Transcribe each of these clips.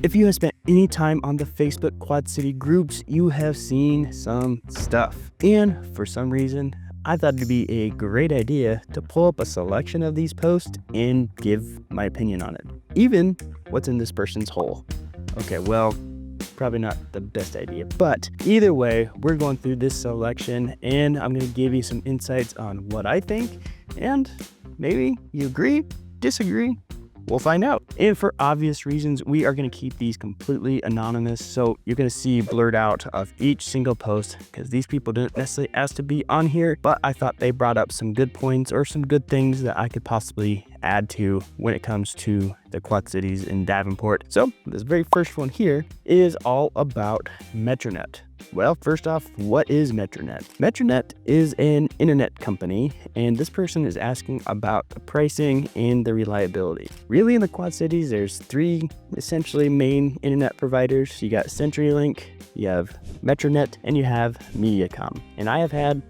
If you have spent any time on the Facebook Quad City groups, you have seen some stuff. And for some reason, I thought it'd be a great idea to pull up a selection of these posts and give my opinion on it. Even what's in this person's hole. Okay, well, probably not the best idea, but either way, we're going through this selection and I'm going to give you some insights on what I think, and maybe you agree, disagree, we'll find out. And for obvious reasons, we are going to keep these completely anonymous, so you're going to see blurred out of each single post because these people didn't necessarily ask to be on here, but I thought they brought up some good points or some good things that I could possibly add to when it comes to the Quad Cities in Davenport. So this very first one here is all about Metronet. Well, first off, what is Metronet? Metronet is an internet company, and this person is asking about the pricing and the reliability. Really, in the Quad Cities, there's three essentially main internet providers. You got Centurylink, you have Metronet, and you have Mediacom. And I have had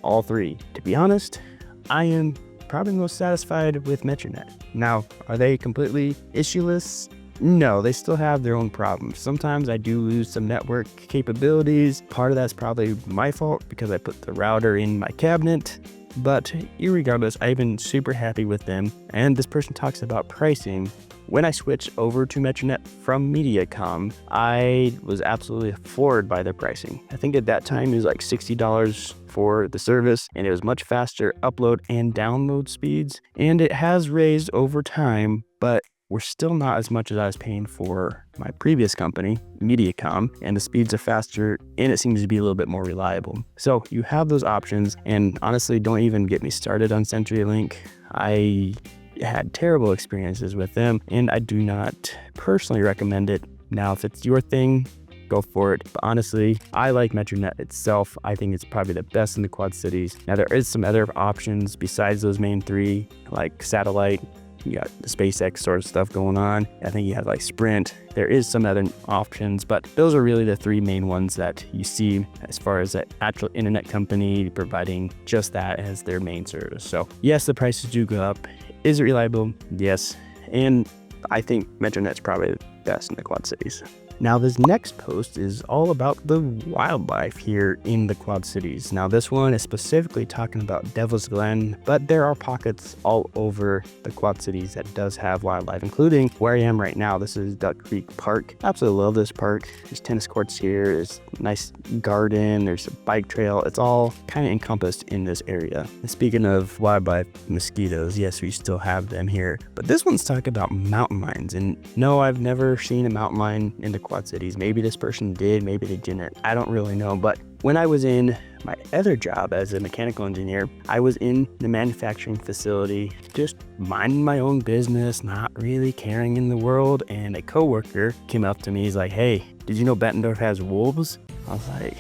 all three. To be honest, I am probably most satisfied with Metronet. Now, are they completely issueless? No, they still have their own problems. Sometimes I do lose some network capabilities. Part of that's probably my fault because I put the router in my cabinet. But irregardless, I've been super happy with them. And this person talks about pricing. When I switched over to Metronet from Mediacom, I was absolutely floored by their pricing. I think at that time it was like $60 for the service, and it was much faster upload and download speeds. And it has raised over time, but we're still not as much as I was paying for my previous company, Mediacom, and the speeds are faster and it seems to be a little bit more reliable. So you have those options, and honestly, don't even get me started on Centurylink. I had terrible experiences with them and I do not personally recommend it. Now, if it's your thing, go for it. But honestly, I like Metronet itself. I think it's probably the best in the Quad Cities. Now, there is some other options besides those main three, like satellite. You got the SpaceX sort of stuff going on. I think you have like Sprint. There is some other options, but those are really the three main ones that you see as far as an actual internet company providing just that as their main service. So yes, the prices do go up. Is it reliable? Yes. And I think Metronet's probably the best in the Quad Cities. Now, this next post is all about the wildlife here in the Quad Cities. Now, this one is specifically talking about Devil's Glen, but there are pockets all over the Quad Cities that does have wildlife, including where I am right now. This is Duck Creek Park. Absolutely love this park. There's tennis courts here. There's a nice garden. There's a bike trail. It's all kind of encompassed in this area. And speaking of wildlife, mosquitoes, yes, we still have them here. But this one's talking about mountain lions. And no, I've never seen a mountain lion in the Quad Cities. Maybe this person did, maybe they didn't. I don't really know. But when I was in my other job as a mechanical engineer, I was in the manufacturing facility, just minding my own business, not really caring in the world. And a coworker came up to me. He's like, "Hey, did you know Bettendorf has wolves?" I was like,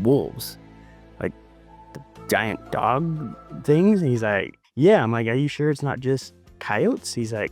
"Wolves? Like the giant dog things?" And he's like, "Yeah." I'm like, "Are you sure it's not just coyotes?" He's like,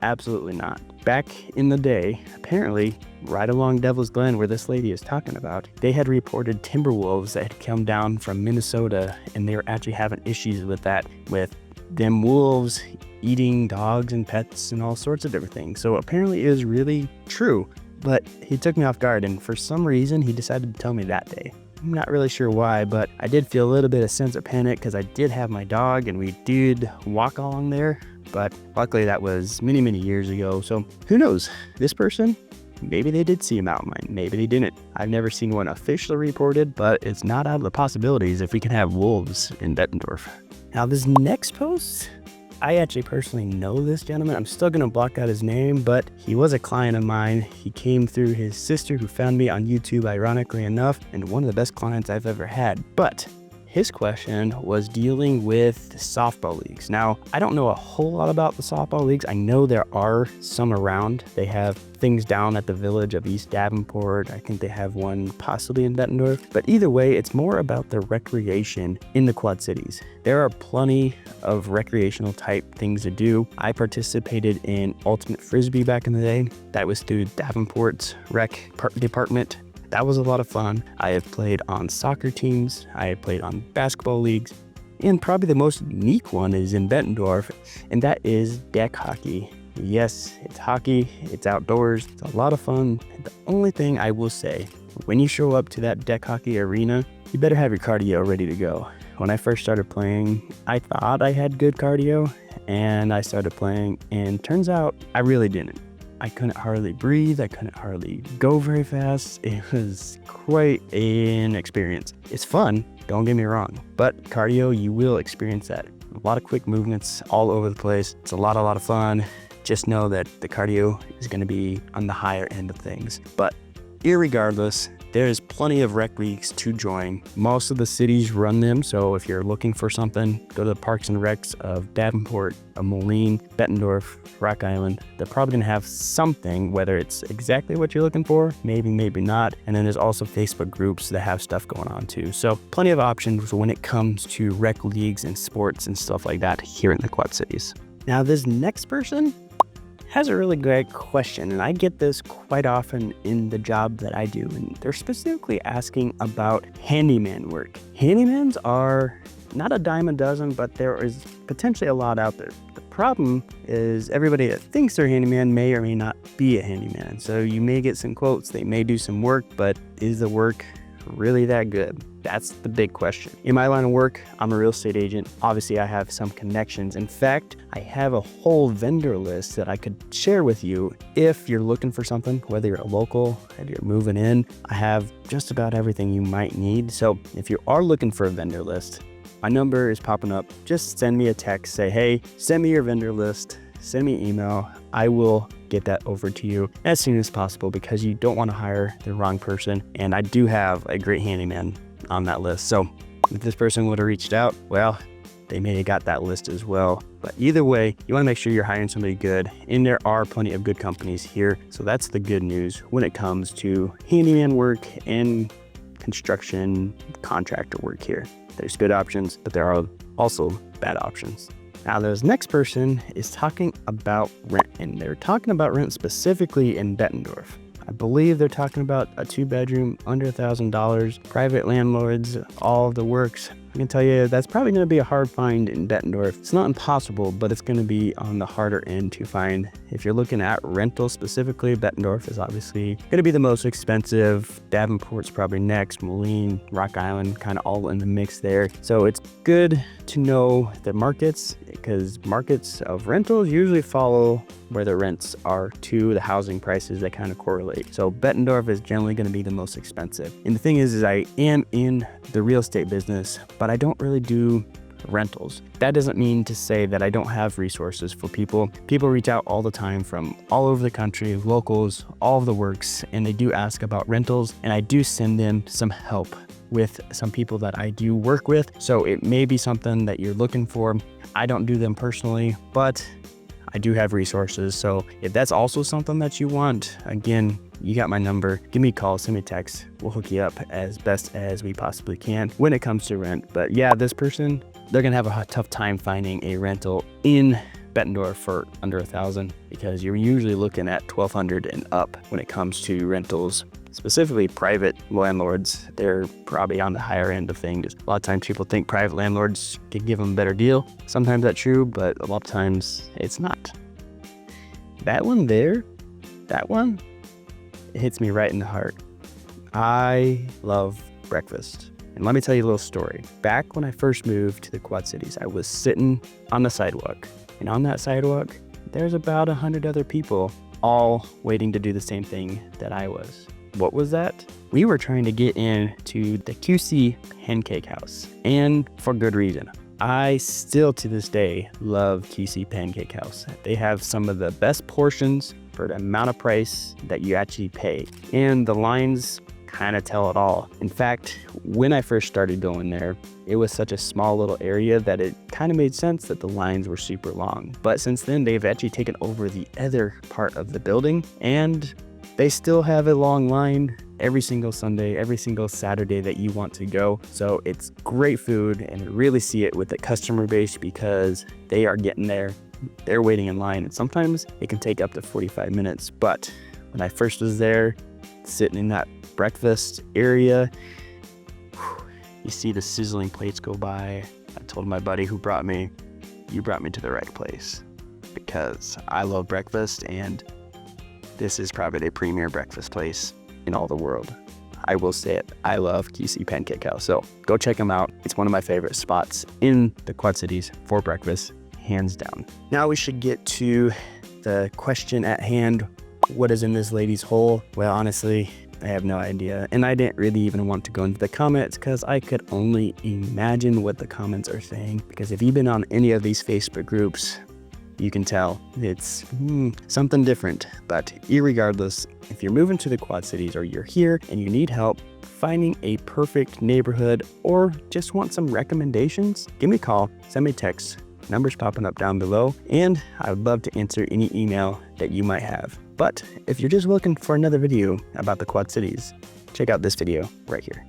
"Absolutely not." Back in the day, apparently, right along Devil's Glen where this lady is talking about, they had reported timber wolves that had come down from Minnesota, and they were actually having issues with that, with them wolves eating dogs and pets and all sorts of different things. So apparently it was really true, but he took me off guard, and for some reason, he decided to tell me that day. I'm not really sure why, but I did feel a little bit of sense of panic because I did have my dog and we did walk along there. But luckily that was many, many years ago. So who knows? This person, maybe they did see a mountain lion. Maybe they didn't. I've never seen one officially reported, but it's not out of the possibilities if we can have wolves in Bettendorf. Now, this next post, I actually personally know this gentleman. I'm still going to block out his name, but he was a client of mine. He came through his sister who found me on YouTube, ironically enough, and one of the best clients I've ever had. But his question was dealing with softball leagues. Now, I don't know a whole lot about the softball leagues. I know there are some around. They have things down at the village of East Davenport. I think they have one possibly in Bettendorf. But either way, it's more about the recreation in the Quad Cities. There are plenty of recreational type things to do. I participated in ultimate frisbee back in the day. That was through Davenport's rec department. That was a lot of fun. I have played on soccer teams. I have played on basketball leagues. And probably the most unique one is in Bettendorf, and that is deck hockey. Yes, it's hockey, it's outdoors, it's a lot of fun. The only thing I will say, when you show up to that deck hockey arena, you better have your cardio ready to go. When I first started playing, I thought I had good cardio, and I started playing, and turns out I really didn't. I couldn't hardly breathe, I couldn't hardly go very fast. It was quite an experience. It's fun, don't get me wrong, but cardio, you will experience that. A lot of quick movements all over the place. It's a lot of fun. Just know that the cardio is going to be on the higher end of things. But irregardless, there's plenty of rec leagues to join. Most of the cities run them, so if you're looking for something, go to the Parks and Recs of Davenport, of Moline, Bettendorf, Rock Island. They're probably going to have something, whether it's exactly what you're looking for, maybe not. And then there's also Facebook groups that have stuff going on too. So plenty of options when it comes to rec leagues and sports and stuff like that here in the Quad Cities. Now this next person has a really great question, and I get this quite often in the job that I do, and they're specifically asking about handyman work. Handymans are not a dime a dozen, but there is potentially a lot out there. The problem is everybody that thinks they're a handyman may or may not be a handyman. So you may get some quotes, they may do some work, but is the work really that good? That's the big question. In my line of work, I'm a real estate agent. Obviously, I have some connections. In fact, I have a whole vendor list that I could share with you if you're looking for something, whether you're a local, whether you're moving in. I have just about everything you might need. So if you are looking for a vendor list, my number is popping up. Just send me a text, say, hey, send me your vendor list, send me an email. I will get that over to you as soon as possible because you don't want to hire the wrong person. And I do have a great handyman on that list. So if this person would have reached out, well, they may have got that list as well. But either way, you want to make sure you're hiring somebody good, and there are plenty of good companies here. So that's the good news when it comes to handyman work and construction contractor work here. There's good options, but there are also bad options. Now, this next person is talking about rent, and they're talking about rent specifically in Bettendorf. I believe they're talking about a 2-bedroom under $1,000, private landlords, all of the works. I can tell you that's probably going to be a hard find in Bettendorf. It's not impossible, but it's going to be on the harder end to find. If you're looking at rental specifically, Bettendorf is obviously going to be the most expensive. Davenport's probably next, Moline, Rock Island, kind of all in the mix there. So it's good to know the markets, because markets of rentals usually follow where the rents are to the housing prices that kind of correlate. So Bettendorf is generally going to be the most expensive. And the thing is I am in the real estate business, but I don't really do rentals. That doesn't mean to say that I don't have resources for people. People reach out all the time from all over the country, locals, all of the works, and they do ask about rentals, and I do send them some help with some people that I do work with. So it may be something that you're looking for. I don't do them personally, but I do have resources. So if that's also something that you want, again, you got my number. Give me a call, send me a text. We'll hook you up as best as we possibly can when it comes to rent. But yeah, this person, they're gonna have a tough time finding a rental in Bettendorf for under $1,000, because you're usually looking at $1,200 and up when it comes to rentals. Specifically private landlords, they're probably on the higher end of things. A lot of times people think private landlords can give them a better deal. Sometimes that's true, but a lot of times it's not. That one there, that one, it hits me right in the heart. I love breakfast. And let me tell you a little story. Back when I first moved to the Quad Cities, I was sitting on the sidewalk. And on that sidewalk, there's about 100 other people all waiting to do the same thing that I was. What was that? We were trying to get into the QC Pancake House, and for good reason. I still to this day love QC Pancake House. They have some of the best portions for the amount of price that you actually pay, and the lines kind of tell it all. In fact, when I first started going there, it was such a small little area that it kind of made sense that the lines were super long. But since then, they've actually taken over the other part of the building, and they still have a long line every single Sunday, every single Saturday that you want to go. So it's great food, and you really see it with the customer base because they are getting there. They're waiting in line, and sometimes it can take up to 45 minutes. But when I first was there, sitting in that breakfast area, you see the sizzling plates go by. I told my buddy who brought me, you brought me to the right place, because I love breakfast, and this is probably the premier breakfast place in all the world. I will say it. I love QC Pancake House. So go check them out. It's one of my favorite spots in the Quad Cities for breakfast, hands down. Now we should get to the question at hand. What is in this lady's hole? Well, honestly, I have no idea. And I didn't really even want to go into the comments because I could only imagine what the comments are saying. Because if you've been on any of these Facebook groups, you can tell it's something different. But irregardless, if you're moving to the Quad Cities or you're here and you need help finding a perfect neighborhood or just want some recommendations, give me a call, send me a text. Numbers popping up down below, and I would love to answer any email that you might have. But if you're just looking for another video about the Quad Cities, check out this video right here.